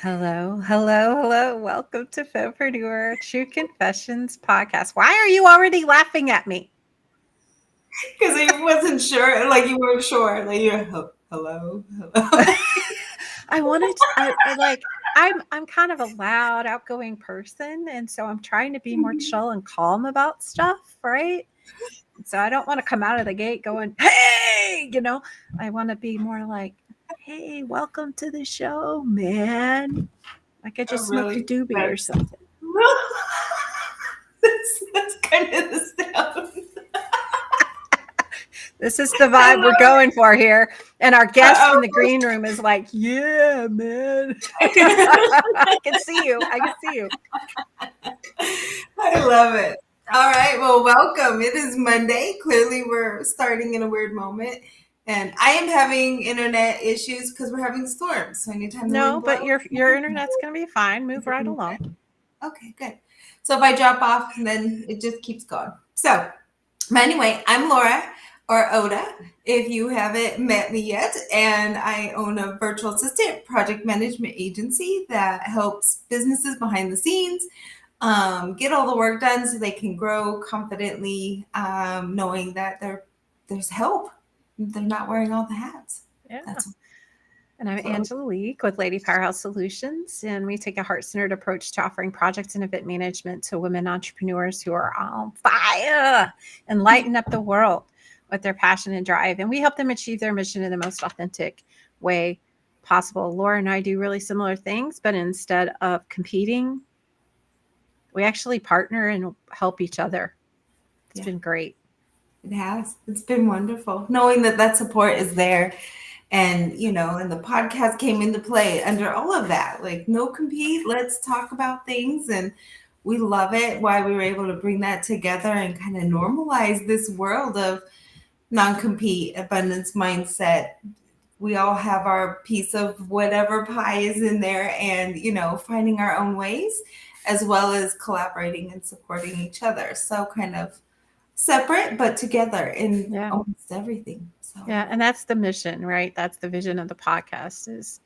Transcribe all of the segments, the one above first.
Hello, hello, hello. Welcome to Fempreneur True Confessions podcast. Why are you already laughing at me? Because I wasn't sure, like you weren't sure, like you're hello, hello. I wanted to, I'm kind of a loud, outgoing person, and so I'm trying to be more chill and calm about stuff, right? So I don't want to come out of the gate going, "Hey," I want to be more like, "Hey, welcome to the show, man." Like I Oh, just smoked a really? doobie or something. That's kind of the sound. This is the I vibe we're love going for here. And our guest in the it. green room is like, yeah, man. I can see you. I can see you. I love it. All right, well, welcome. It is Monday. Clearly, we're starting in a weird moment. And I am having internet issues because we're having storms. So anytime the No, wind but blows, your internet's gonna be fine. Move right okay. along. Okay, good. So if I drop off, then it just keeps going. So, but anyway, I'm Laura or Oda, if you haven't met me yet, and I own a virtual assistant project management agency that helps businesses behind the scenes get all the work done so they can grow confidently, knowing that there's help. They're not wearing all the hats. Yeah. That's And I'm so. Angela Leek with Lady Powerhouse Solutions, and we take a heart-centered approach to offering projects and event management to women entrepreneurs who are on fire and lighten up the world with their passion and drive. And we help them achieve their mission in the most authentic way possible. Laura and I do really similar things, but instead of competing, we actually partner and help each other. It's Yeah, been great. it has. It's been wonderful knowing that that support is there. And the podcast came into play under all of that. Like, no compete, let's talk about things. And we love it why we were able to bring that together and kind of normalize this world of non compete, abundance mindset. We all have our piece of whatever pie is in there and finding our own ways as well as collaborating and supporting each other. So, kind of separate, but together in Yeah. almost everything. So, Yeah. And that's the mission, right? That's the vision of the podcast is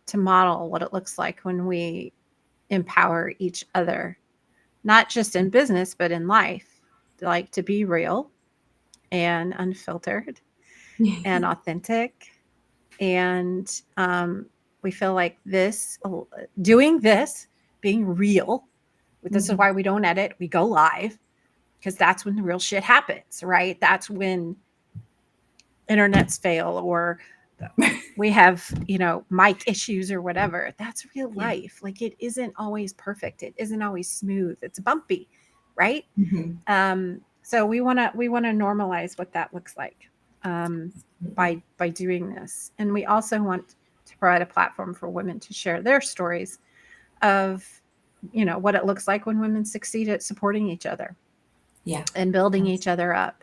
to model what it looks like when we empower each other, not just in business, but in life, like to be real and unfiltered and authentic. And we feel like doing this, being real, this is Mhm. why we don't edit, we go live because that's when the real shit happens, right? That's when internets fail or we have mic issues or whatever. That's real Yeah. life. Like it isn't always perfect, it isn't always smooth, it's bumpy, right? Mhm. So we want to normalize what that looks like by doing this, and we also want to provide a platform for women to share their stories of what it looks like when women succeed at supporting each other Yeah. and building each other up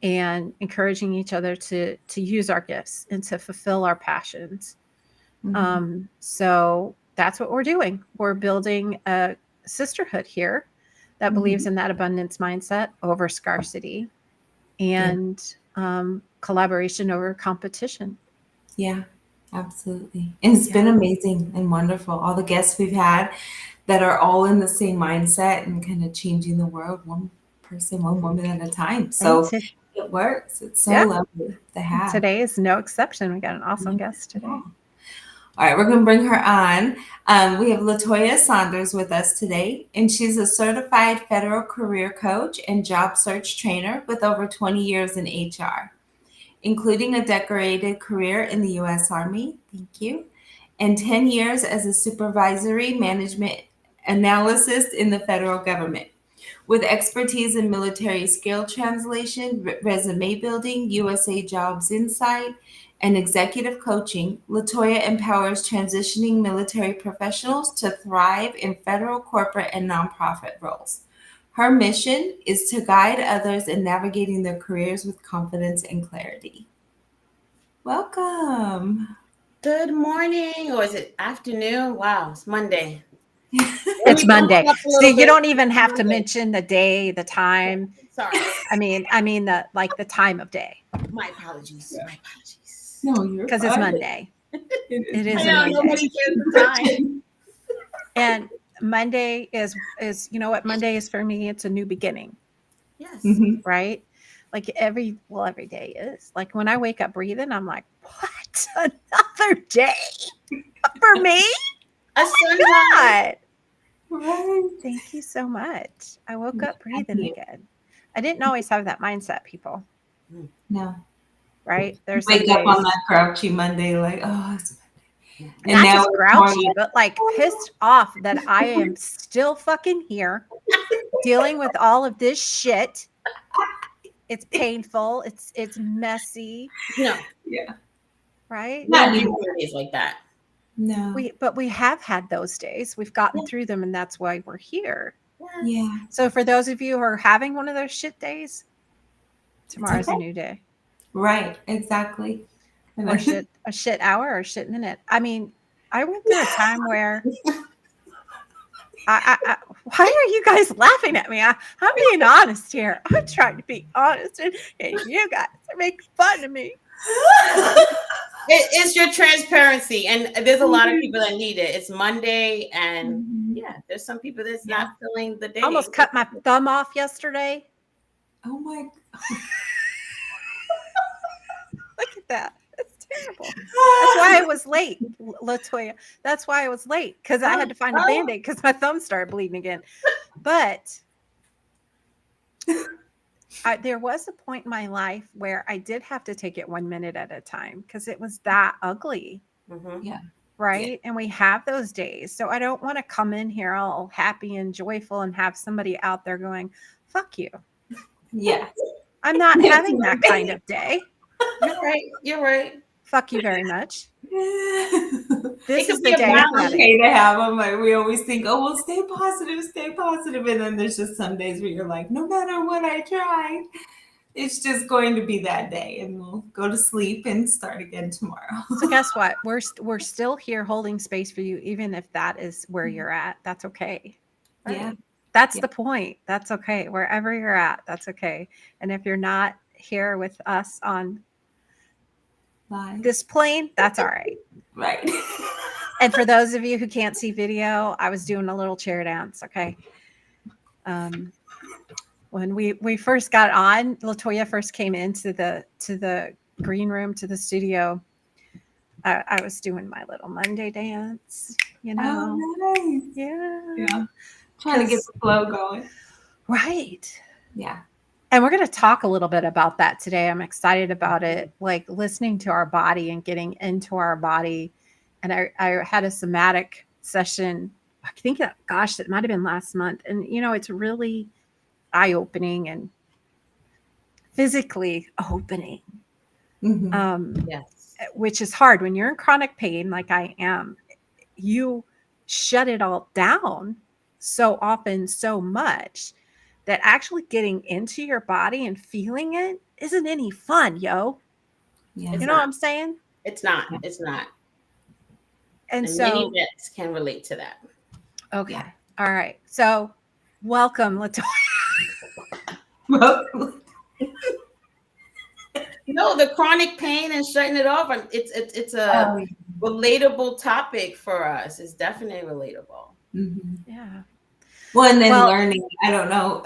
and encouraging each other to use our gifts and to fulfill our passions. Mhm. So that's what we're doing. We're building a sisterhood here that believes Mhm. in that abundance mindset over scarcity Yeah. and collaboration over competition. Yeah. Absolutely. And it's been Yeah. amazing and wonderful. All the guests we've had that are all in the same mindset and kind of changing the world one person, one woman at a time. And So it works. It's so yeah, lovely to have. today is no exception. We got an awesome guest today. All right, we're going to bring her on. We have Latoyah Saunders with us today, and she's a certified federal career coach and job search trainer with over 20 years in HR, including a decorated career in the U.S. Army. Thank you. And 10 years as a supervisory management analyst in the federal government. With expertise in military skill translation, resume building, USA Jobs Insight, and executive coaching, Latoyah empowers transitioning military professionals to thrive in federal, corporate, and nonprofit roles. Her mission is to guide others in navigating their careers with confidence and clarity. Welcome. Good morning, or is it afternoon? Wow, it's Monday. Let It's me bump it Monday. up a See, little you bit. don't even It's have to Monday. mention the day, the Yeah, time. sorry. I mean the time of day My apologies. My apologies. No, you're because it's fine. Monday. It is It I is a know Monday. Monday. nobody cares the time. And Monday is you know what Monday is for me? It's a new beginning, Yes. Mhm. right? Like every day is. Like when I wake up breathing, I'm like, what? Another day for me? A sunrise. God. Right. Thank you so much. I woke up Thank breathing you. again. I didn't always have that mindset, people, No. right? There's some Wake up on days, that grouchy Monday, like, oh, and not now just it's more grouchy, like, but like pissed off that I am still fucking here dealing with all of this shit. It's painful. It's messy, No, yeah, right? we don't not need even, more days like that. no, But we have had those days. We've gotten Yeah. through them, and that's why we're here. Yes. yeah, So for those of you who are having one of those shit days, it's tomorrow's a okay. new day. Right, exactly. And Or then- a shit hour or shit minute. I mean, I went through a time where I why are you guys laughing at me? I'm being honest here. I'm trying to be honest, and you guys are making fun of me. It's your transparency, and there's a lot of people that need it. It's Monday, and Mhm. yeah, there's some people that's Yeah. not feeling the day. Almost cut my thumb off yesterday. Oh my Look at that. It's terrible. That's why I was late, Latoyah. That's why I was late because I had to find a Band-Aid because my thumb started bleeding again. But there was a point in my life where I did have to take it 1 minute at a time because it was that ugly. Mhm. Yeah. Right. And we have those days. So I don't want to come in here all happy and joyful and have somebody out there going, fuck you. Yeah. I'm not Yes, having that right. kind of day. You're right. You're right. Fuck you very much. It This could is be the a day I'm It's balance. having. okay to have them. Like we always think, oh, well, stay positive, and then there's just some days where you're like, no matter what I try, it's just going to be that day, and we'll go to sleep and start again tomorrow. So guess what? We're still here holding space for you, even if that is where you're at. That's okay. Yeah. That's Yeah. the point. That's okay. Wherever you're at, that's okay. And if you're not here with us on Bye. this plane, that's all right. Right. And for those of you who can't see video, I was doing a little chair dance. Okay. When we first got on, Latoyah first came into the green room to the studio. I was doing my little Monday dance, you know. Oh, nice. Yeah. Yeah. Trying to get the flow going. Right. Yeah. And we're going to talk a little bit about that today. I'm excited about it, like listening to our body and getting into our body. And I had a somatic session. I think that, gosh, it might have been last month. And, you know, it's really eye-opening and physically opening, Mhm. Yes. which is hard when you're in chronic pain, like I am. You shut it all down so often, so much that actually getting into your body and feeling it isn't any fun, yo. Yeah. It's You know what not. I'm saying? It's not. It's not. And And many so, vets can relate to that. okay. Yeah. All right. So, welcome, Latoyah. No, the chronic pain and shutting it off. It's a Oh, yeah. relatable topic for us. It's definitely relatable. Mhm. Yeah. Well, and then Well, learning, I don't know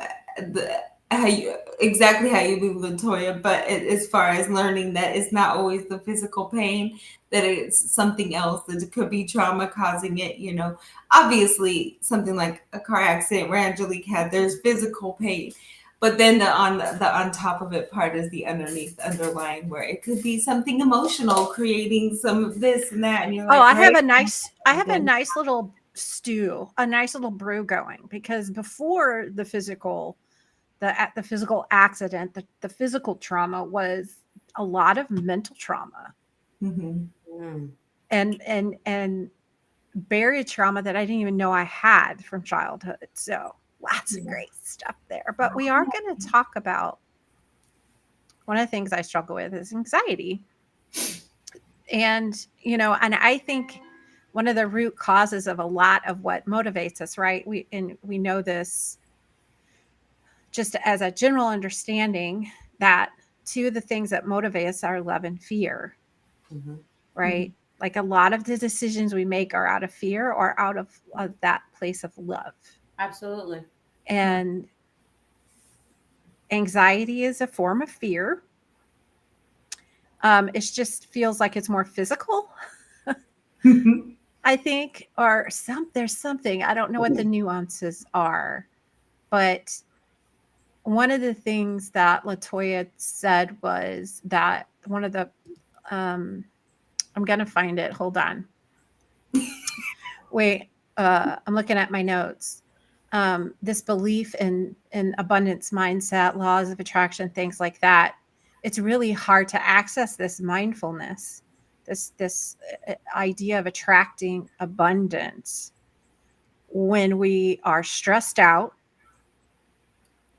how you exactly how you move, Latoya, but as far as learning that it's not always the physical pain, that it's something else, that it could be trauma causing it, you know. Obviously, something like a car accident where Angelique had, there's physical pain. But then the on top of it part is the underlying where it could be something emotional, creating some of this and that, and you're oh, like, I right? have a nice little stew, a nice little brew going because before the physical accident, the physical trauma was a lot of mental trauma Mm-hmm. Mm. and buried trauma that I didn't even know I had from childhood. So lots of Yeah. great stuff there. But we are going to talk about one of the things I struggle with is anxiety. And, you know, and I think one of the root causes of a lot of what motivates us, right? We know this just as a general understanding that two of the things that motivate us are love and fear, Mm-hmm. right? Like a lot of the decisions we make are out of fear or out of that place of love. Absolutely. And anxiety is a form of fear. It just feels like it's more physical, I think, or there's something, I don't know what the nuances are, but one of the things that Latoyah said was that one of the, I'm going to find it. Hold on. Wait, I'm looking at my notes. This belief in abundance mindset, laws of attraction, things like that. It's really hard to access this mindfulness, this idea of attracting abundance when we are stressed out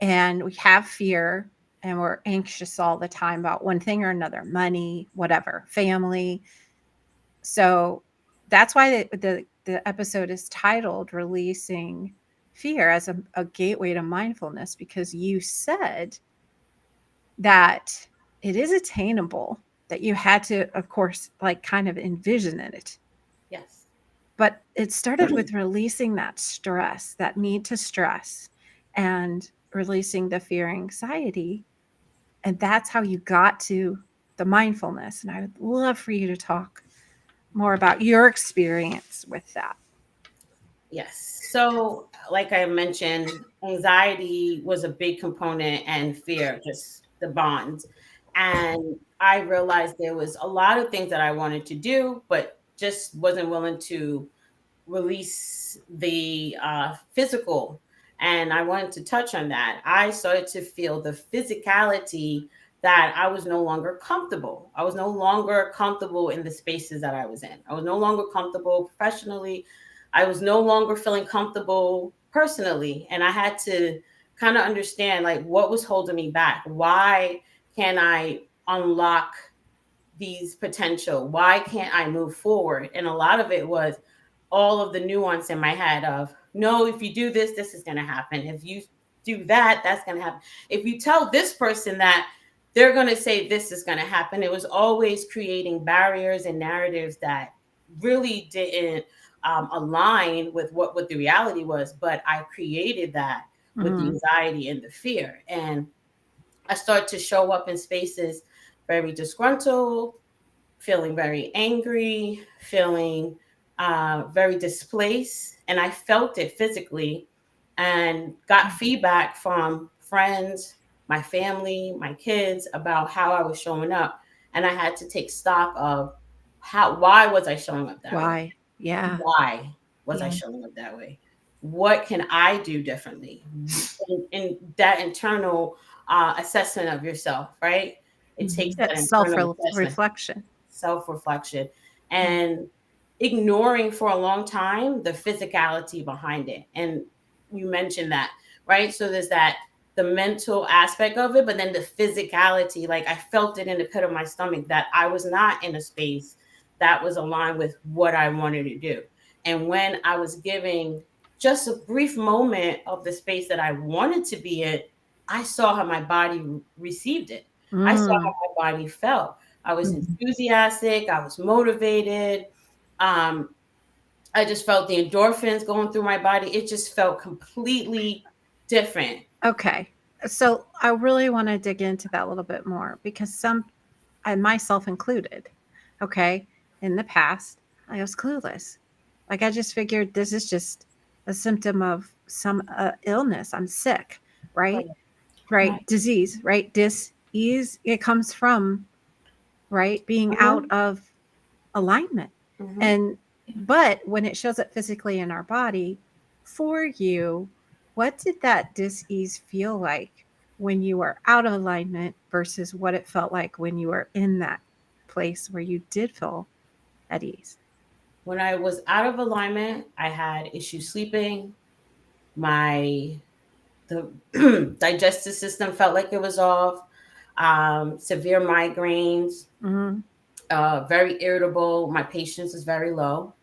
and we have fear and we're anxious all the time about one thing or another, money, whatever, family. So that's why the episode is titled Releasing Fear as a gateway to mindfulness, because you said that it is attainable, that you had to, of course, like kind of envision it. Yes. But it started with releasing that stress, that need to stress, and releasing the fear, anxiety. And that's how you got to the mindfulness. And I would love for you to talk more about your experience with that. Yes. So, like I mentioned, anxiety was a big component and fear, just the bonds. And I realized there was a lot of things that I wanted to do, but just wasn't willing to release the physical. And I wanted to touch on that. I started to feel the physicality that I was no longer comfortable. I was no longer comfortable in the spaces that I was in. I was no longer comfortable professionally. I was no longer feeling comfortable personally. And I had to kind of understand like what was holding me back. Why can't I unlock these potential? Why can't I move forward? And a lot of it was all of the nuance in my head of, no, if you do this, this is going to happen. If you do that, that's going to happen. If you tell this person that, they're going to say this is going to happen. It was always creating barriers and narratives that really didn't align with what the reality was. But I created that with the anxiety and the fear. And I started to show up in spaces very disgruntled, feeling very angry, feeling very displaced. And I felt it physically and got feedback from friends, my family, my kids about how I was showing up. And I had to take stock of why was I showing up that way? Why? Yeah. Why was I Yeah. showing up that way? What can I do differently? In that internal assessment of yourself, right? It takes that That's self internal assessment, reflection. self-reflection, and ignoring for a long time the physicality behind it. And you mentioned that, right? So there's that the mental aspect of it, but then the physicality, like I felt it in the pit of my stomach that I was not in a space that was aligned with what I wanted to do. And when I was giving just a brief moment of the space that I wanted to be in, I saw how my body received it. I saw how my body felt. I was enthusiastic. I was motivated. I just felt the endorphins going through my body. It just felt completely different. Okay. So I really want to dig into that a little bit more, because and myself included, okay, in the past, I was clueless. Like I just figured this is just a symptom of some illness. I'm sick, right? Right. Disease, right? Dis-ease, it comes from, right, being out of alignment. And but when it shows up physically in our body, for you, what did that dis-ease feel like when you were out of alignment versus what it felt like when you were in that place where you did feel at ease? When I was out of alignment, I had issues sleeping. My the digestive system felt like it was off. Severe migraines, very irritable. My patience is very low.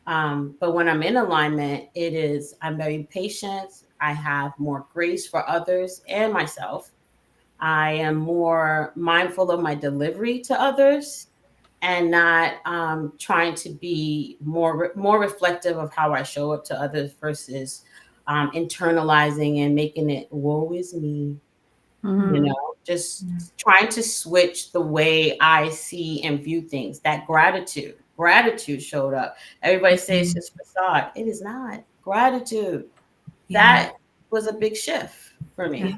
But when I'm in alignment, I'm very patient. I have more grace for others and myself. I am more mindful of my delivery to others. and not trying to be more reflective of how I show up to others versus internalizing and making it woe is me. Mm-hmm. Just trying to switch the way I see and view things. That gratitude showed up. Everybody says it's just facade. It is not. Gratitude. Yeah. That was a big shift for Yeah. me.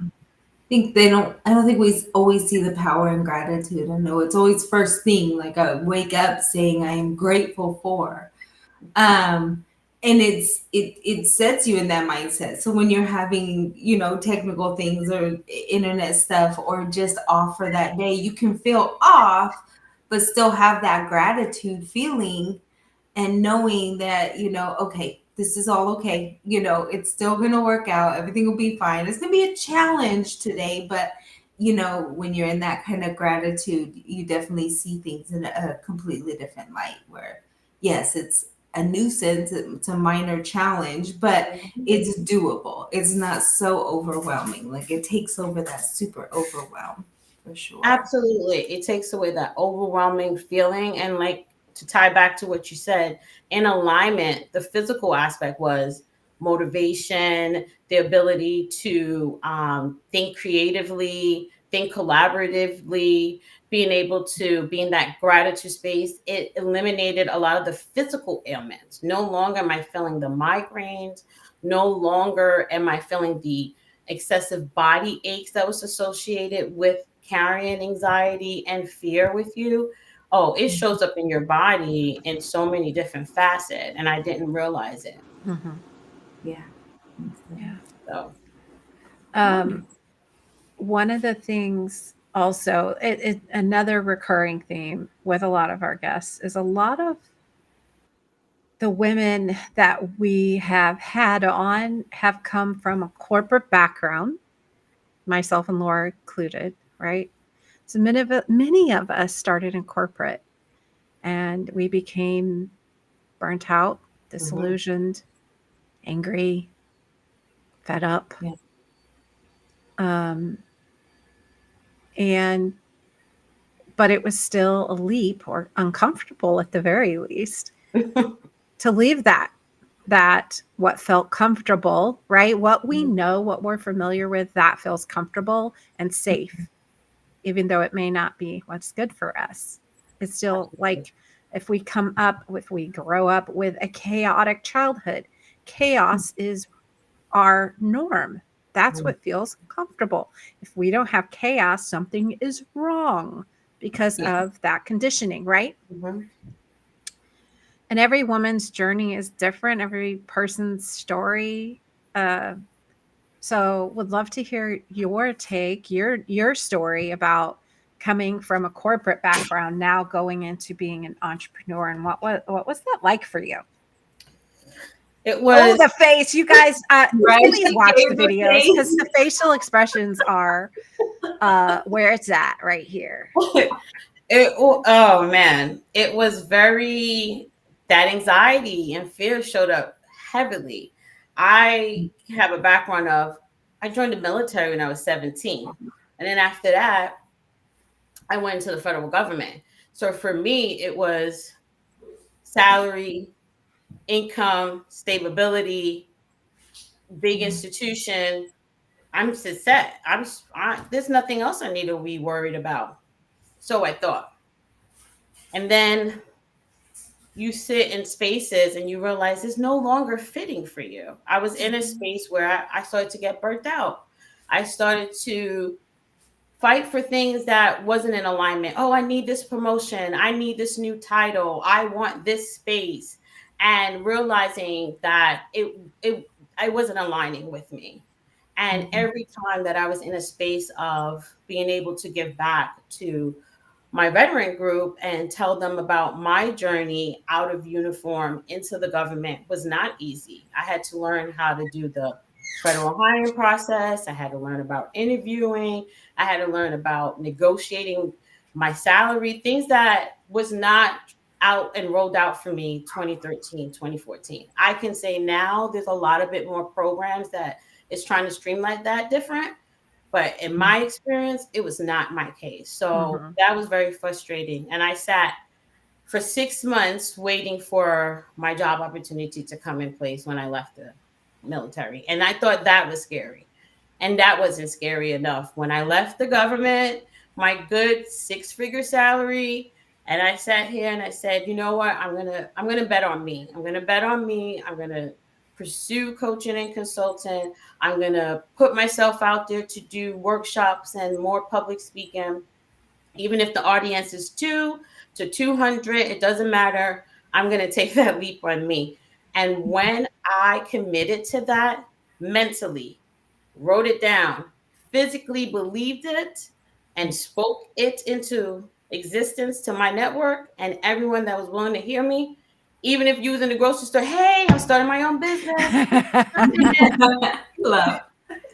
I don't think we always see the power in gratitude. I know it's always first thing, like I wake up saying I am grateful for. Um, and it sets you in that mindset. So when you're having, technical things or internet stuff or just off for that day, you can feel off, but still have that gratitude feeling and knowing that, okay, this is all okay. It's still going to work out. Everything will be fine. It's going to be a challenge today, but when you're in that kind of gratitude, you definitely see things in a completely different light where, yes, it's a nuisance, it's a minor challenge, but it's doable. It's not so overwhelming. Like it takes over that super overwhelm for sure. Absolutely. It takes away that overwhelming feeling. And like to tie back to what you said, in alignment, the physical aspect was motivation, the ability to think creatively, think collaboratively, being able to be in that gratitude space. It eliminated a lot of the physical ailments. No longer am I feeling the migraines. No longer am I feeling the excessive body aches that was associated with carrying anxiety and fear with you. Oh, it shows up in your body in so many different facets, and I didn't realize it. Mm-hmm. Yeah. Yeah. So, Um, one of the things also, another recurring theme with a lot of our guests is a lot of the women that we have had on have come from a corporate background, myself and Laura included, right? So many of us started in corporate and we became burnt out, disillusioned, angry, fed up. Yeah. Um, and but it was still a leap or uncomfortable at the very least to leave that what felt comfortable, right? What we know, what we're familiar with, that feels comfortable and safe, even though it may not be what's good for us. It's still like if we grow up with a chaotic childhood, chaos is our norm. That's what feels comfortable. If we don't have chaos, something is wrong because Yeah. of that conditioning, right? mhm. And every woman's journey is different, every person's story. Uh, so would love to hear your take, your story about coming from a corporate background, now going into being an entrepreneur, and what was that like for you? It Oh, was the face, you guys! Right. Please She watch gave the the videos because face. the facial expressions are where it's at right here. oh man, it was very that anxiety and fear showed up heavily. I have a background of I joined the military when I was 17, and then after that, I went into the federal government. So for me, it was salary, income, stability, big institution. I'm just set. There's nothing else I need to be worried about. So I thought. And then you sit in spaces and you realize it's no longer fitting for you. I was in a space where I started to get burnt out. I started to fight for things that wasn't in alignment. Oh, I need this promotion. I need this new title. I want this space. And realizing that it wasn't aligning with me. And every time that I was in a space of being able to give back to my veteran group and tell them about my journey out of uniform into the government was not easy. I had to learn how to do the federal hiring process. I had to learn about interviewing. I had to learn about negotiating my salary, things that was not out and rolled out for me 2013, 2014. I can say now there's a lot of bit more programs that is trying to streamline that different. But in my experience, it was not my case. So Mm-hmm. that was very frustrating. And I sat for 6 months waiting for my job opportunity to come in place when I left the military. And I thought that was scary. And that wasn't scary enough. When I left the government, my good six-figure salary, and I sat here and I said, you know what? I'm gonna bet on me. I'm gonna bet on me. I'm gonna pursue coaching and consulting. I'm gonna put myself out there to do workshops and more public speaking. Even if the audience is 2 to 200, it doesn't matter. I'm going to take that leap on me. And when I committed to that mentally, wrote it down, physically believed it, and spoke it into existence to my network and everyone that was willing to hear me, even if you was in the grocery store, hey, I'm starting my own business. Love.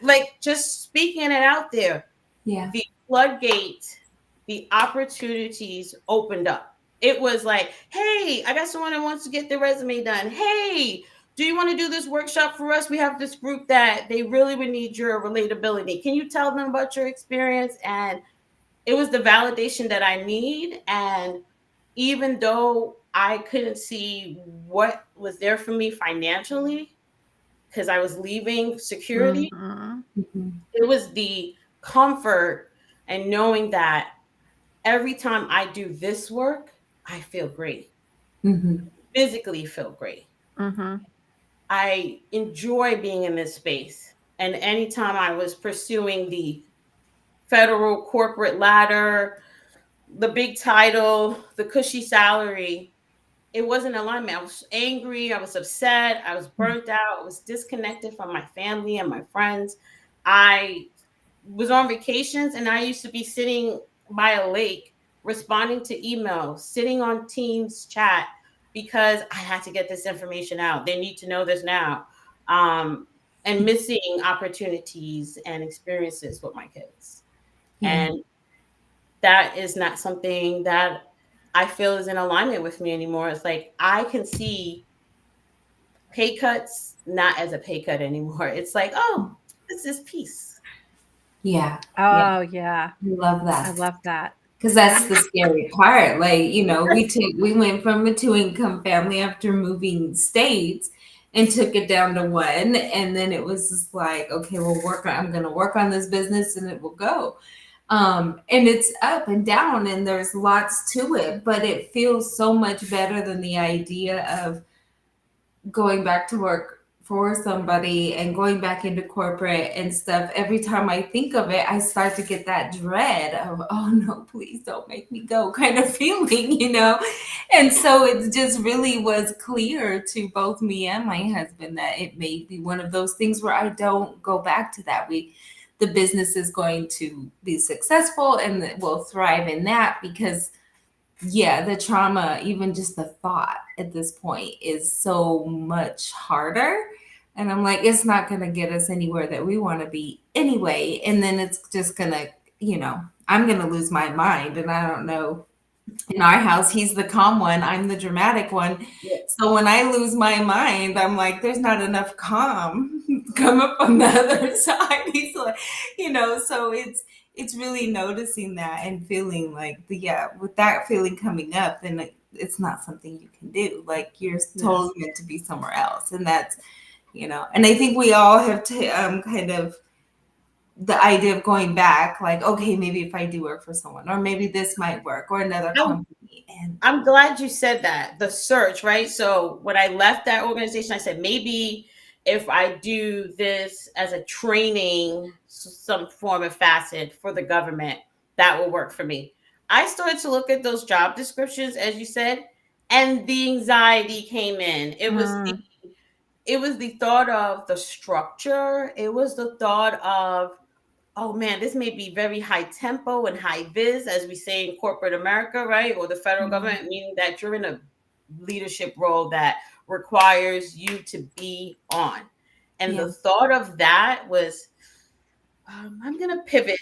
Like just speaking it out there, Yeah. the floodgate, the opportunities opened up. It was like, hey, I got someone that wants to get their resume done. Hey, do you want to do this workshop for us? We have this group that they really would need your relatability. Can you tell them about your experience? And it was the validation that I need. And even though I couldn't see what was there for me financially, because I was leaving security, it was the comfort and knowing that every time I do this work, I feel great. Physically feel great. I enjoy being in this space. And anytime I was pursuing the federal corporate ladder, the big title, the cushy salary, it wasn't alignment. I was angry. I was upset. I was burnt out. I was disconnected from my family and my friends. I was on vacations and I used to be sitting by a lake responding to emails, sitting on Teams chat because I had to get this information out. They need to know this now. And missing opportunities and experiences with my kids. And that is not something that I feel is in alignment with me anymore. It's like I can see pay cuts not as a pay cut anymore. It's like, oh, this is peace. Yeah. Oh, yeah. I love that. I love that. Because that's the scary part. Like, we went from a 2-income family after moving states and took it down to 1. And then it was just like, okay, I'm going to work on this business and it will go. And it's up and down and there's lots to it, but it feels so much better than the idea of going back to work for somebody and going back into corporate and stuff. Every time I think of it, I start to get that dread of, oh no, please don't make me go kind of feeling, And so it just really was clear to both me and my husband that it may be one of those things where I don't go back to that. The business is going to be successful and we'll thrive in that because the trauma, even just the thought at this point is so much harder. And I'm like, it's not going to get us anywhere that we want to be anyway. And then it's just going to, I'm going to lose my mind. And I don't know, in our house, he's the calm one. I'm the dramatic one. Yeah. So when I lose my mind, I'm like, there's not enough calm come up on the other side. He's like, so it's really noticing that and feeling like with that feeling coming up, then it's not something you can do. Like you're totally meant to be somewhere else. And that's, and I think we all have to kind of the idea of going back, like, okay, maybe if I do work for someone, or maybe this might work, or another company. And I'm glad you said that, the search, right? So when I left that organization, I said, maybe if I do this as a training, some form of facet for the government, that will work for me. I started to look at those job descriptions, as you said, and the anxiety came in. It was the thought of the structure. It was the thought of, oh man, this may be very high tempo and high vis, as we say in corporate America, right? Or the federal government, meaning that you're in a leadership role that requires you to be on. And the thought of that was, I'm going to pivot.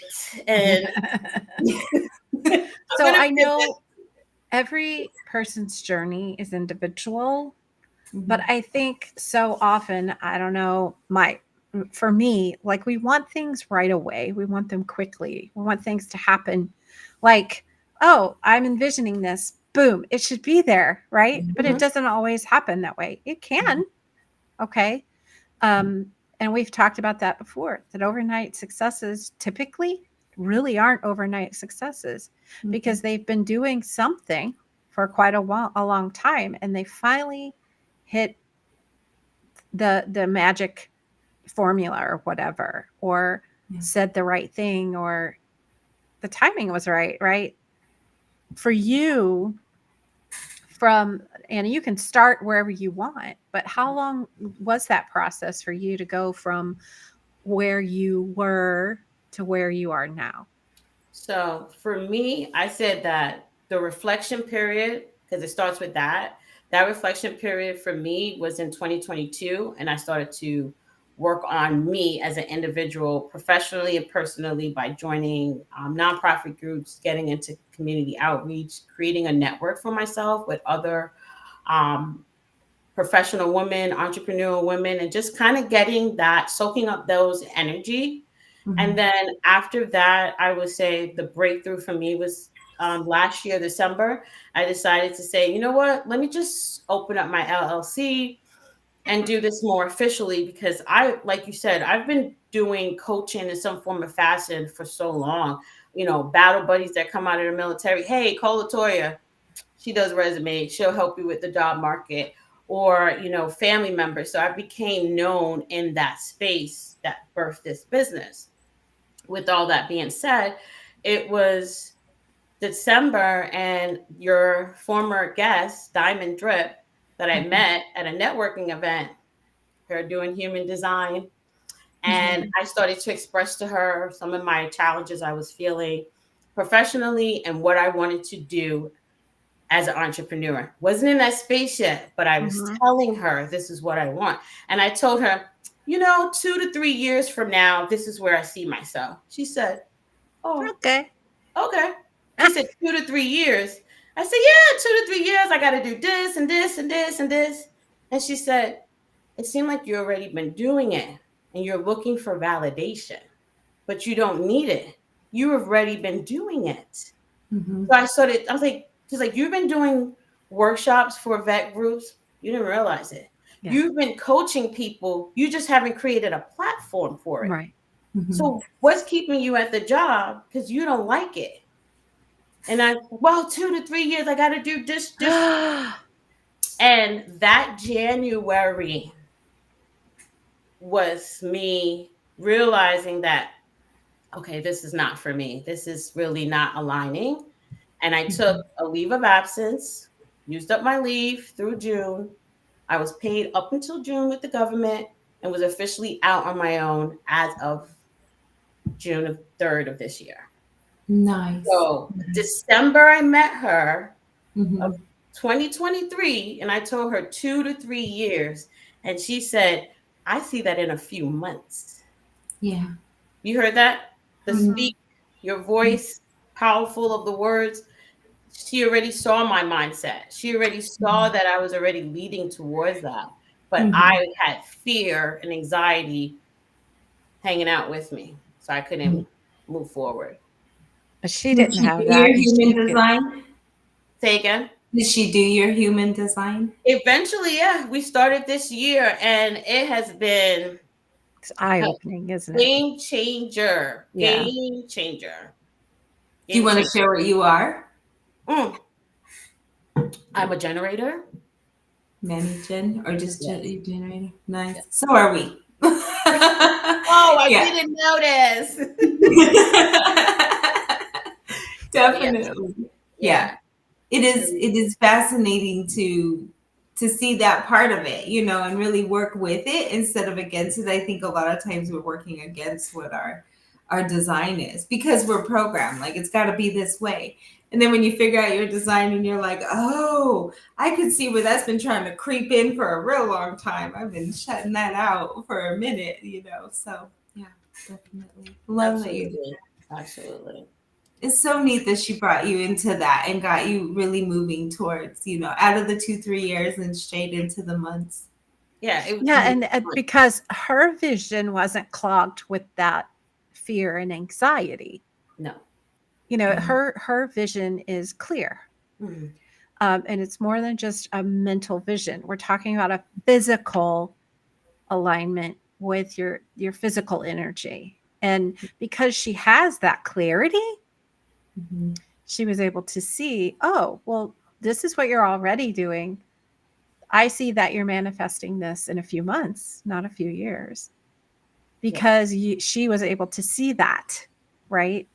And so I know every person's journey is individual, but I think so often, I don't know, for me, like we want things right away. We want them quickly. We want things to happen like, oh, I'm envisioning this, boom, it should be there, right? But it Mhm. doesn't always happen that way. It can, okay? And we've talked about that before, that overnight successes typically really aren't overnight successes because they've been doing something for quite a long time, and they finally hit the magic formula or whatever, or Yeah. said the right thing, or the timing was right? For you, from Anna, you can start wherever you want, but how long was that process for you to go from where you were to where you are now? So for me, I said that the reflection period, because it starts with that reflection period for me was in 2022. And I started to work on me as an individual, professionally and personally, by joining nonprofit groups, getting into community outreach, creating a network for myself with other um, professional women, entrepreneurial women, and just kind of getting that, soaking up those energy. And Mhm. then after that, I would say the breakthrough for me was last year, December. I decided to say, you know what, let me just open up my LLC and do this more officially because like you said, I've been doing coaching in some form of fashion for so long. You know, battle buddies that come out of the military. Hey, call Latoyah. She does resume. She'll help you with the job market, or family members. So I became known in that space that birthed this business. With all that being said, it was December, and your former guest, Diamond Drip, that I Mhm. met at a networking event, her doing human design. And Mhm. I started to express to her some of my challenges I was feeling professionally and what I wanted to do as an entrepreneur. Wasn't in that space yet, but I was Mm-hmm. telling her this is what I want. And I told her, 2 to 3 years from now, this is where I see myself. She said, oh, Okay. okay. She said 2 to 3 years. I said, yeah, 2 to 3 years. I got to do this and this and this and this. And she said, it seemed like you already been doing it and you're looking for validation, but you don't need it. You have already been doing it. Mhm. So I was like, she's like, you've been doing workshops for vet groups. You didn't realize it. Yeah. You've been coaching people. You just haven't created a platform for it. Right. Mhm. So what's keeping you at the job? Because you don't like it. And well, 2 to 3 years, I got to do this. And that January was me realizing that, okay, this is not for me. This is really not aligning. And I took Mhm. a leave of absence, used up my leave through June. I was paid up until June with the government and was officially out on my own as of June of 3rd of this year. Nice. So Nice. December, I met her of Mhm. 2023, and I told her 2 to 3 years. And she said, I see that in a few months. Yeah. You heard that? The Mhm. speak, your voice, powerful of the words. She already saw my mindset. She already saw Mhm. that I was already leading towards that. But Mhm. I had fear and anxiety hanging out with me. So I Mhm. couldn't move forward. But she Did didn't she have do your that, and human she could. design? Say again. Did she do your human design? Eventually, yeah, we started this year and it has been It's a eye-opening, isn't it? game changer. Yeah. Game changer. Do you Game want to changer. share what you are? Mm, I'm a generator. Managen or just Yes. generator? Nice. Yes. So are we. Oh, I Yeah. didn't notice. So yes. Definitely. Yeah. Yeah. It is fascinating to see that part of it, and really work with it instead of against it. I think a lot of times we're working against what our design is because we're programmed like it's got to be this way. And then when you figure out your design and you're like, oh, I could see where that's been trying to creep in for a real long time. I've been shutting that out for a minute. So yeah, definitely love that you did. Absolutely. Absolutely. It's so neat that she brought you into that and got you really moving towards, out of the 2, 3 years and straight into the months. Yeah, it was Yeah, and because her vision wasn't clogged with that fear and anxiety. no. Yeah. Her vision is clear. Mhm. And it's more than just a mental vision. We're talking about a physical alignment with your physical energy. And because she has that clarity, she was able to see, oh, well, this is what you're already doing. I see that you're manifesting this in a few months, not a few years, because she was able to see that, right?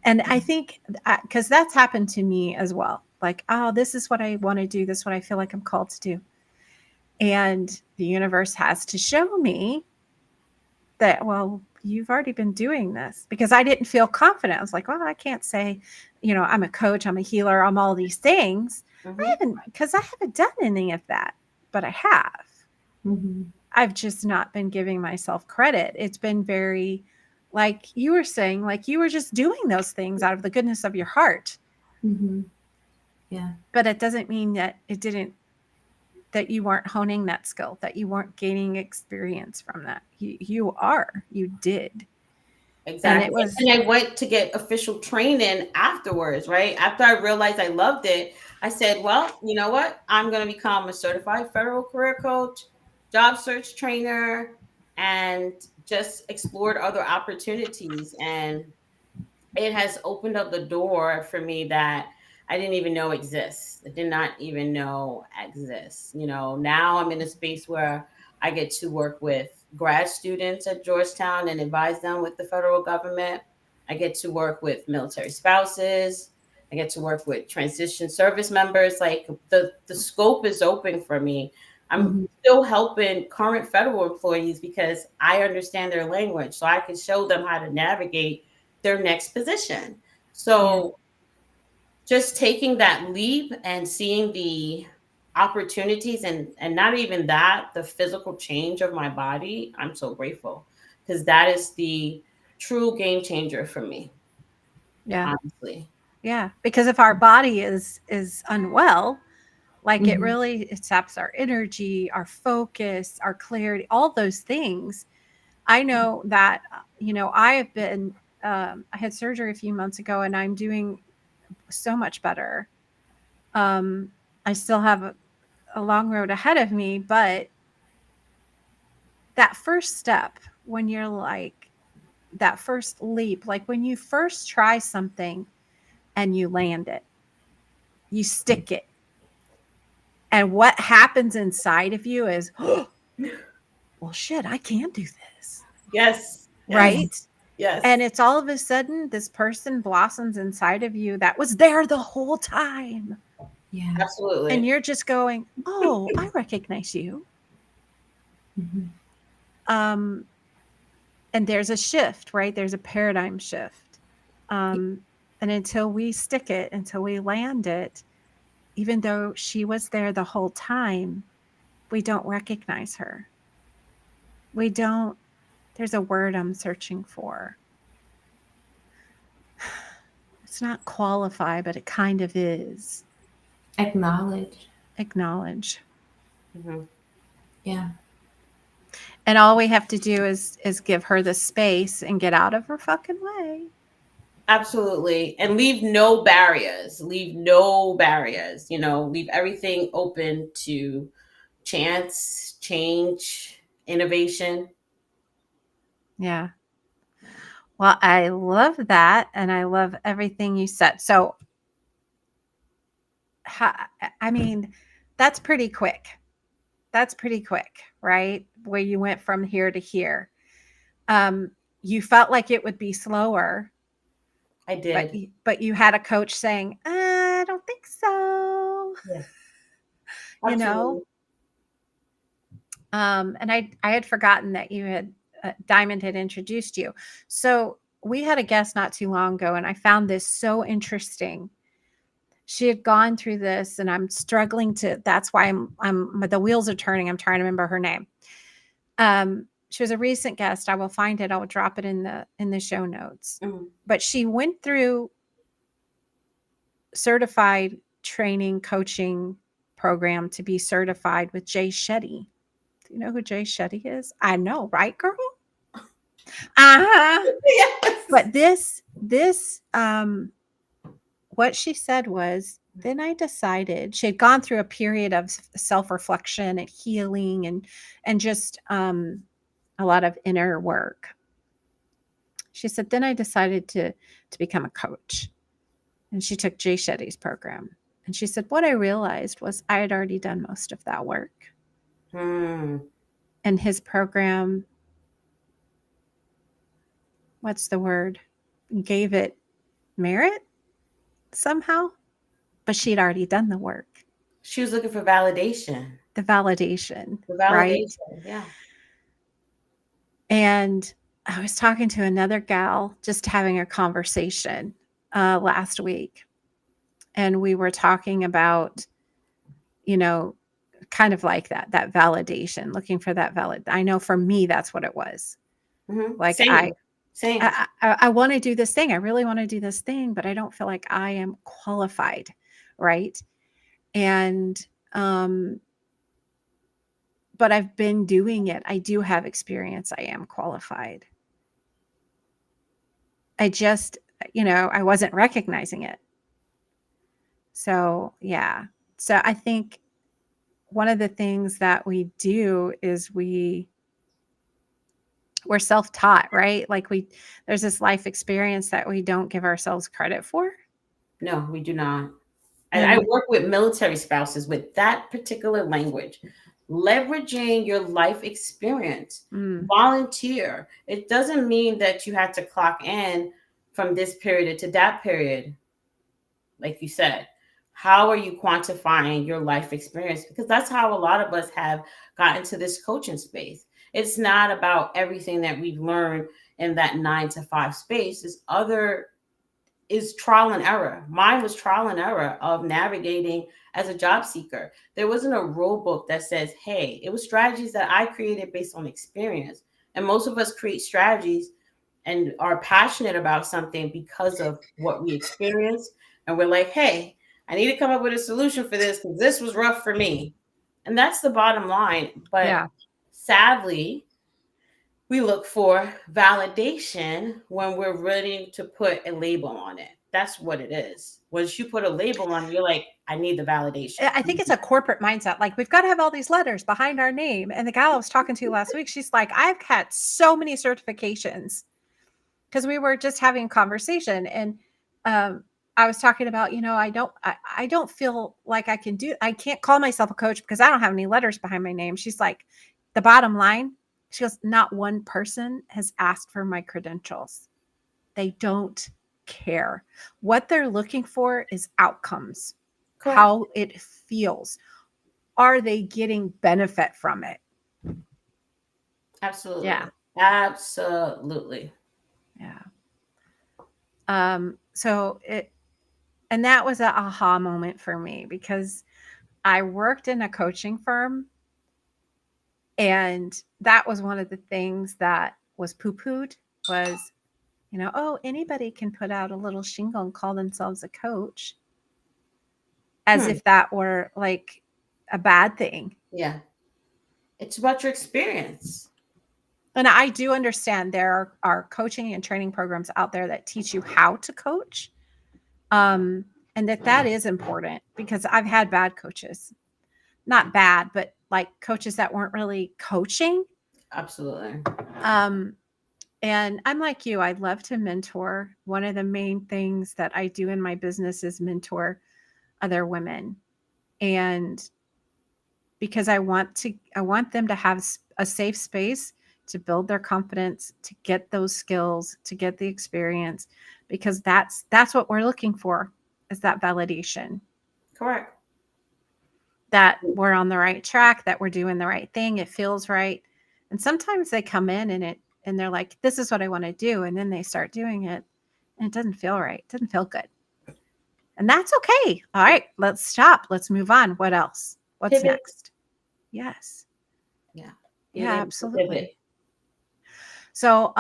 And I think because that's happened to me as well. Like, oh, this is what I want to do. This is what I feel like I'm called to do. And the universe has to show me that, well, you've already been doing this, because I didn't feel confident. I was like, well, I can't say, I'm a coach, I'm a healer, I'm all these things. I haven't, because I haven't done any of that, but I have. I've just not been giving myself credit. It's been very, like you were saying, like you were just doing those things out of the goodness of your heart. Yeah. But it doesn't mean that that you weren't honing that skill, that you weren't gaining experience from that. You did. Exactly. And it was, and I went to get official training afterwards, right? After I realized I loved it, I said, well, you know what? I'm going to become a certified federal career coach, job search trainer, and just explored other opportunities. And it has opened up the door for me that I didn't even know exists. I did not even know exists. Now I'm in a space where I get to work with grad students at Georgetown and advise them with the federal government. I get to work with military spouses. I get to work with transition service members. Like the scope is open for me. I'm still helping current federal employees because I understand their language, so I can show them how to navigate their next position. So just taking that leap and seeing the opportunities and not even that, the physical change of my body, I'm so grateful, because that is the true game changer for me. Honestly. Yeah, because if our body is unwell, like it saps our energy, our focus, our clarity, all those things. I know that, I have been, I had surgery a few months ago and I'm doing so much better. I still have a long road ahead of me, but that first step, when you're like, that first leap, like when you first try something and you land it, you stick it. And what happens inside of you is, oh, well, shit, I can do this. Yes. Right? Yes. And it's all of a sudden this person blossoms inside of you that was there the whole time. Yeah. Absolutely. And you're just going, oh, I recognize you. And there's a shift, right? There's a paradigm shift. And until we stick it, until we land it, even though she was there the whole time, we don't recognize her. We don't, there's a word I'm searching for. It's not qualify, but it kind of is. Acknowledge. Yeah. And all we have to do is give her the space and get out of her fucking way. Absolutely. And leave no barriers. Leave everything open to chance, change, innovation. Yeah. Well, I love that. And I love everything you said. So, I mean, that's pretty quick. Right? Where you went from here to here. You felt like it would be slower. I did. But you had a coach saying, I don't think so. Yeah. And I had forgotten that you had Diamond had introduced you. So we had a guest not too long ago, and I found this so interesting. She had gone through this, and I'm struggling to. That's why I'm the wheels are turning. I'm trying to remember her name. She was a recent guest. I will find it. I will drop it in the show notes. But she went through certified training coaching program to be certified with Jay Shetty. Do you know who Jay Shetty is? I know, right, girl? Yes. But this what she said was, then I decided she had gone through a period of self-reflection and healing and just a lot of inner work. She said, then I decided to become a coach. And she took Jay Shetty's program. And she said, what I realized was I had already done most of that work. And his program, what's the word? Gave it merit somehow, but she'd already done the work. She was looking for validation. The validation. The validation, right? Yeah. And I was talking to another gal, just having a conversation last week. And we were talking about, kind of like that validation, looking for that I know for me, that's what it was. Mm-hmm. Like Same. I want to do this thing. I really want to do this thing, but I don't feel like I am qualified. Right. And, but I've been doing it. I do have experience. I am qualified. I just, I wasn't recognizing it. So, yeah. So I think one of the things that we do is we're self-taught, right? Like there's this life experience that we don't give ourselves credit for. No, we do not. I work with military spouses with that particular language. Leveraging your life experience. Volunteer. It doesn't mean that you have to clock in from this period to that period. Like you said, how are you quantifying your life experience? Because that's how a lot of us have gotten to this coaching space. It's not about everything that we've learned in that 9 to 5 space. Is trial and error. Mine was trial and error of navigating as a job seeker. There wasn't a rule book that says, hey, it was strategies that I created based on experience. And most of us create strategies and are passionate about something because of what we experienced. And we're like, hey, I need to come up with a solution for this because this was rough for me. And that's the bottom line. But sadly, we look for validation when we're ready to put a label on it. That's what it is. Once you put a label on it, you're like, I need the validation. I think it's a corporate mindset. Like, we've got to have all these letters behind our name. And the gal I was talking to last week, she's like, I've had so many certifications, because we were just having a conversation. And I was talking about, I don't feel like I can't call myself a coach because I don't have any letters behind my name. She's like, the bottom line, she goes, not one person has asked for my credentials. They don't care. What they're looking for is outcomes. Correct. How it feels. Are they getting benefit from it? Absolutely. Yeah. Absolutely. Yeah. And that was an aha moment for me, because I worked in a coaching firm. And that was one of the things that was poo-pooed was, anybody can put out a little shingle and call themselves a coach, as if that were like a bad thing. Yeah. It's about your experience. And I do understand there are coaching and training programs out there that teach you how to coach. And that is important, because I've had bad coaches. Not bad, but like coaches that weren't really coaching. Absolutely. And I'm like you, I love to mentor. One of the main things that I do in my business is mentor other women. And because I want them to have a safe space to build their confidence, to get those skills, to get the experience, because that's what we're looking for, is that validation. Correct. That we're on the right track, that we're doing the right thing. It feels right. And sometimes they come in and they're like, this is what I want to do. And then they start doing it and it doesn't feel right. It doesn't feel good. And that's okay. All right, let's stop. Let's move on. What else? What's Pivot. next? Yes. Yeah. Yeah, absolutely. So,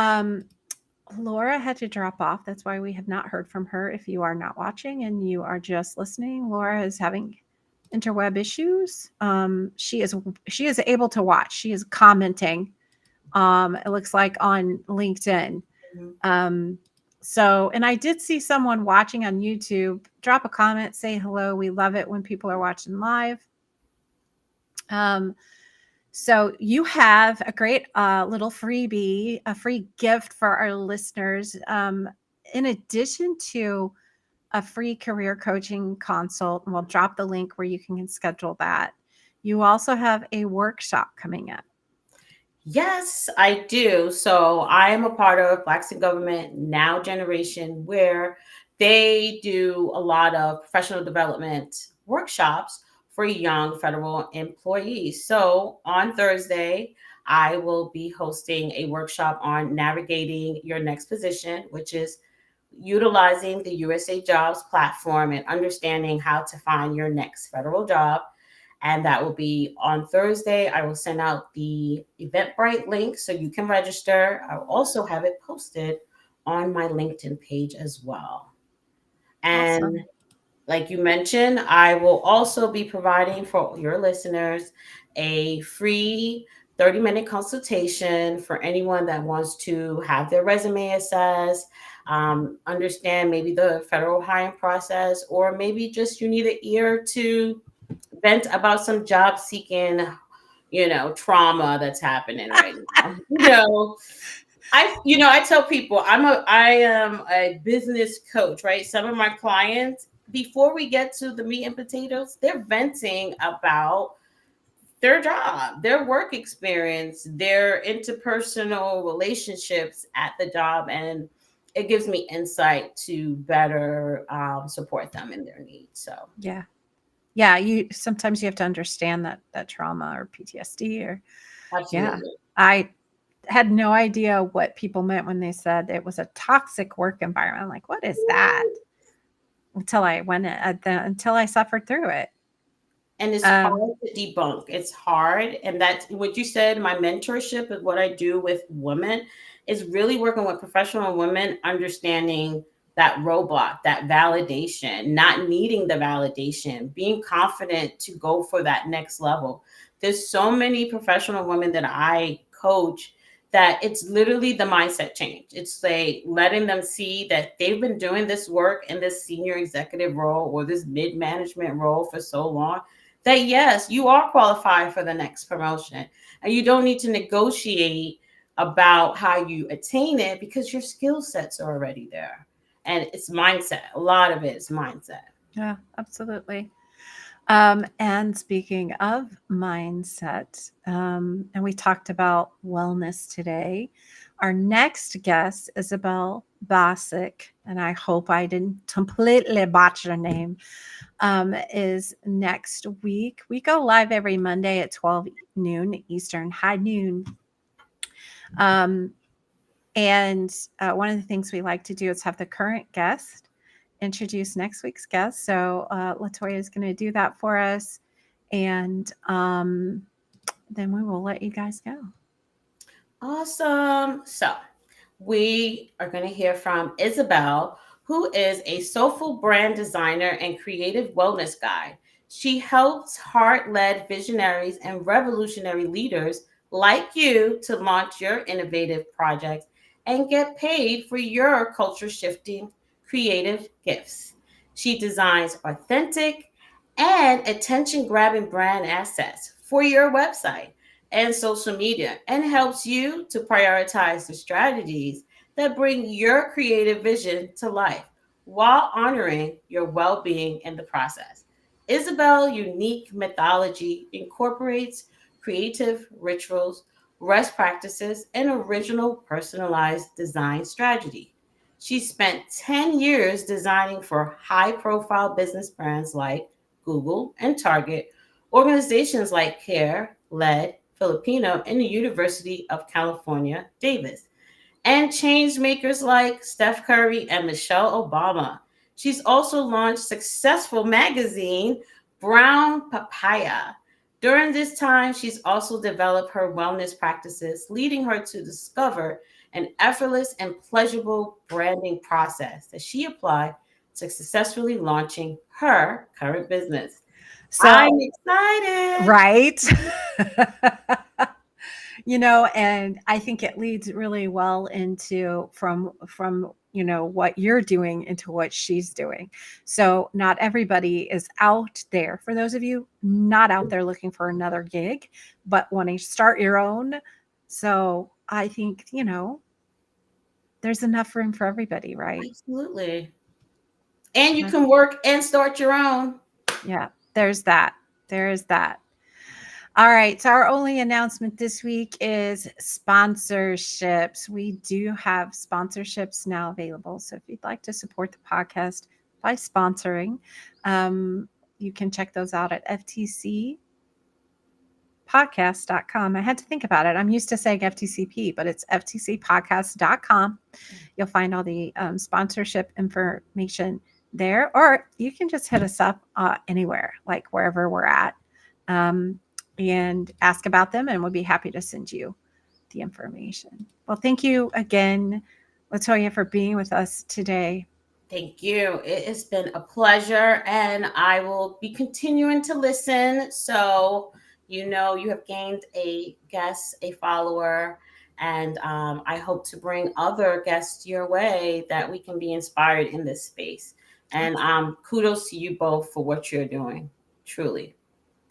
Laura had to drop off. That's why we have not heard from her. If you are not watching and you are just listening, Laura is having interweb issues. She is able to watch. She is commenting. It looks like on LinkedIn. So, and I did see someone watching on YouTube drop a comment, say hello. We love it when people are watching live. So you have a great little freebie, a free gift for our listeners. In addition to a free career coaching consult, and we'll drop the link where you can schedule that. You also have a workshop coming up. Yes, I do. So I am a part of Blacks in Government Now Generation, where they do a lot of professional development workshops for young federal employees. So on Thursday, I will be hosting a workshop on navigating your next position, which is utilizing the USA Jobs platform and understanding how to find your next federal job. And that will be on Thursday. I will send out the Eventbrite link so you can register. I will also have it posted on my LinkedIn page as well. And Awesome. like you mentioned, I will also be providing for your listeners a free 30-minute consultation for anyone that wants to have their resume assessed, understand maybe the federal hiring process, or maybe just you need an ear to vent about some job seeking, trauma that's happening right now. I tell people I am a business coach, right? Some of my clients, before we get to the meat and potatoes, they're venting about their job, their work experience, their interpersonal relationships at the job, and it gives me insight to better support them in their needs. So Yeah, you sometimes you have to understand that trauma or PTSD or absolutely. I had no idea what people meant when they said it was a toxic work environment. I'm like, what is that? Until I went until I suffered through it. And it's hard Um, to debunk. It's hard. And that's what you said. My mentorship is what I do with women is really working with professional women, understanding that roadblock, that validation, not needing the validation, being confident to go for that next level. There's so many professional women that I coach that it's literally the mindset change. It's like letting them see that they've been doing this work in this senior executive role or this mid management role for so long that yes, you are qualified for the next promotion. And you don't need to negotiate about how you attain it because your skill sets are already there. And it's mindset. A lot of it is mindset. yeah, absolutely. And speaking of mindset, and we talked about wellness today. Our next guest, Isabel Basic, and I hope I didn't completely botch her name, is next week. We go live every Monday at 12 noon Eastern, high noon. Um, and one of the things we like to do is have the current guest introduce next week's guest. So Latoyah is going to do that for us. And then we will let you guys go. Awesome. So we are going to hear from Isabel, who is a soulful brand designer and creative wellness guide. She helps heart led visionaries and revolutionary leaders like you to launch your innovative projects and get paid for your culture shifting creative gifts. She designs authentic and attention grabbing brand assets for your website and social media and helps you to prioritize the strategies that bring your creative vision to life while honoring your well being in the process. Isabel's unique methodology incorporates creative rituals, rest practices, and original personalized design strategy. She spent 10 years designing for high profile business brands like Google and Target, organizations like CARE, LED, Filipino, and the University of California, Davis, and change makers like Steph Curry and Michelle Obama. She's also launched successful magazine Brown Papaya. During this time, she's also developed her wellness practices, leading her to discover an effortless and pleasurable branding process that she applied to successfully launching her current business. So, I'm excited. right. And I think it leads really well into from what you're doing into what she's doing. So not everybody is out there. For those of you not out there looking for another gig, but wanting to start your own. So I think, there's enough room for everybody, right? Absolutely. And you can work and start your own. Yeah, there's that. There is that. All right. So our only announcement this week is sponsorships. We do have sponsorships now available. So if you'd like to support the podcast by sponsoring, you can check those out at ftcpodcast.com. I had to think about it. I'm used to saying FTCP, but it's ftcpodcast.com. You'll find all the sponsorship information there, or you can just hit us up anywhere, like wherever we're at. And ask about them, and we'll be happy to send you the information. Well, thank you again, Latoyah, for being with us today. Thank you. It has been a pleasure, and I will be continuing to listen. So, you have gained a guest, a follower, and I hope to bring other guests your way that we can be inspired in this space. And kudos to you both for what you're doing, truly.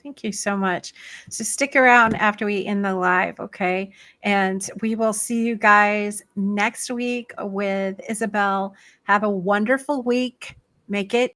Thank you so much. So stick around after we end the live, okay? And we will see you guys next week with Isabel. Have a wonderful week. Make it